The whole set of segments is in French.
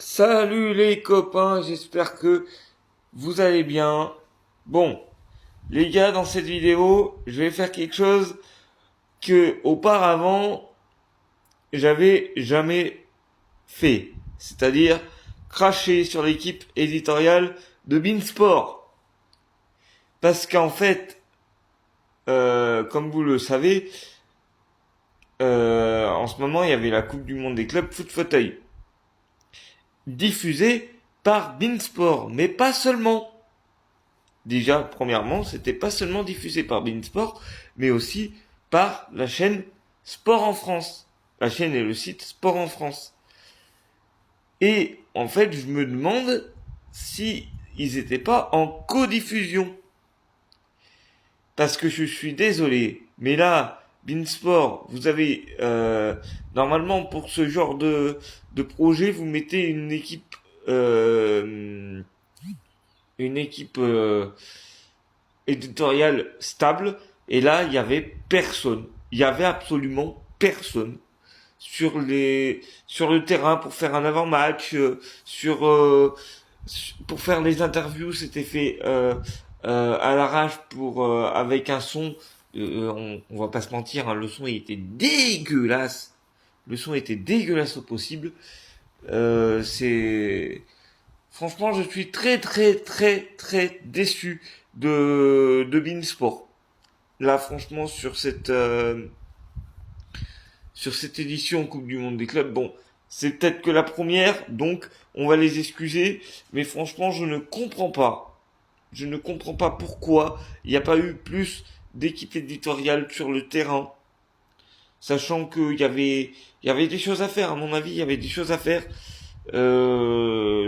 Salut les copains, j'espère que vous allez bien. Bon, les gars, dans cette vidéo, je vais faire quelque chose que auparavant j'avais jamais fait, c'est-à-dire cracher sur l'équipe éditoriale de Beansport. Parce qu'en fait, comme vous le savez, en ce moment il y avait la Coupe du Monde des clubs foot fauteuil, diffusée par Beansport, mais pas seulement. Déjà, premièrement, c'était pas seulement diffusé par Beansport, mais aussi par la chaîne Sport en France. La chaîne et le site Sport en France. Et en fait, je me demande si ils étaient pas en codiffusion. Parce que je suis désolé, mais là, Beansport, vous avez normalement pour ce genre de projet, vous mettez une équipe éditoriale stable, et là il y avait personne, il y avait absolument personne sur le terrain pour faire un avant-match, pour faire les interviews. C'était fait à l'arrache pour avec un son, on va pas se mentir, hein, le son il était dégueulasse, le son était dégueulasse au possible. C'est Franchement, je suis très déçu de Beansport. Là, franchement, sur cette édition Coupe du Monde des clubs, bon, c'est peut-être que la première, donc on va les excuser, mais franchement, je ne comprends pas. Je ne comprends pas pourquoi il n'y a pas eu plus d'équipes éditoriales sur le terrain, sachant il y avait des choses à faire. À mon avis, il y avait des choses à faire.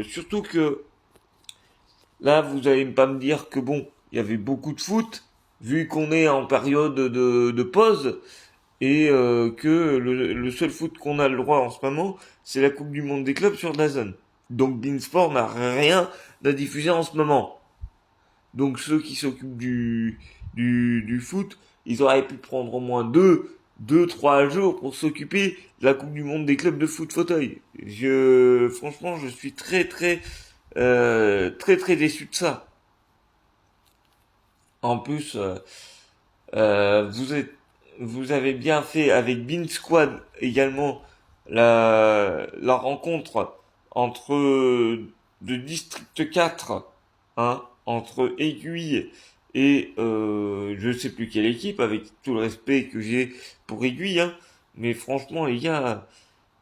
Surtout que là, vous allez pas me dire que bon, il y avait beaucoup de foot, vu qu'on est en période de pause, et que le seul foot qu'on a le droit en ce moment, c'est la Coupe du Monde des clubs sur DAZN. Donc Beansport n'a rien à diffuser en ce moment. Donc ceux qui s'occupent du foot, ils auraient pu prendre au moins trois jours pour s'occuper de la Coupe du Monde des clubs de foot fauteuil. Franchement, je suis très déçu de ça. En plus, euh, vous êtes, vous avez bien fait avec Bean Squad également la rencontre entre de District 4, hein, entre Aiguille et je sais plus quelle équipe, avec tout le respect que j'ai pour Aiguille, hein, mais franchement les gars,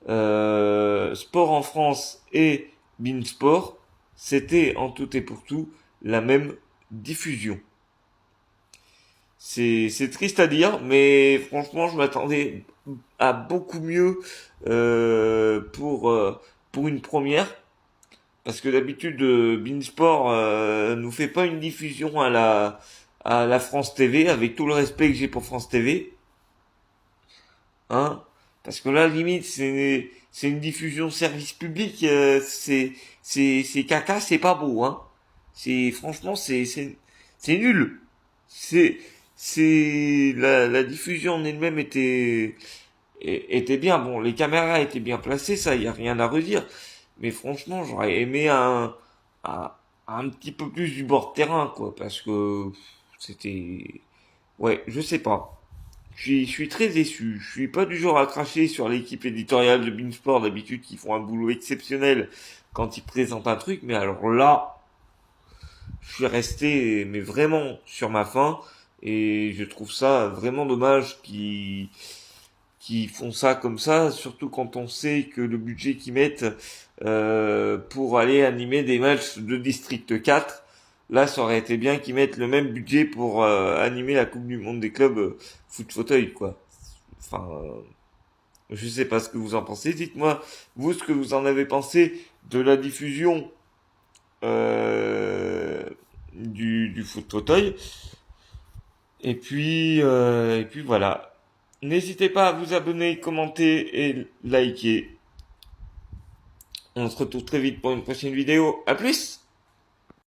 Sport en France et Beansport, c'était en tout et pour tout la même diffusion. C'est triste à dire, mais franchement, je m'attendais à beaucoup mieux pour une première, parce que d'habitude, Beansport nous fait pas une diffusion à la France TV, avec tout le respect que j'ai pour France TV, hein, parce que là, limite, c'est une diffusion service public, c'est caca, c'est pas beau, hein. Franchement, c'est nul. C'est la diffusion en elle-même était bien. Bon, les caméras étaient bien placées, ça, y a rien à redire. Mais franchement, j'aurais aimé un, un petit peu plus du bord de terrain, quoi, parce que c'était, ouais, je sais pas. Je suis très déçu. Je suis pas du genre à cracher sur l'équipe éditoriale de Beansport d'habitude qui font un boulot exceptionnel quand ils présentent un truc, mais alors là, je suis resté mais vraiment sur ma faim, et je trouve ça vraiment dommage qui font ça comme ça, surtout quand on sait que le budget qu'ils mettent pour aller animer des matchs de District 4, là ça aurait été bien qu'ils mettent le même budget pour animer la Coupe du Monde des clubs foot fauteuil, quoi. Enfin, je sais pas ce que vous en pensez. Dites-moi vous ce que vous en avez pensé de la diffusion euh, du foot fauteuil. Et puis voilà. N'hésitez pas à vous abonner, commenter et liker. On se retrouve très vite pour une prochaine vidéo. À plus!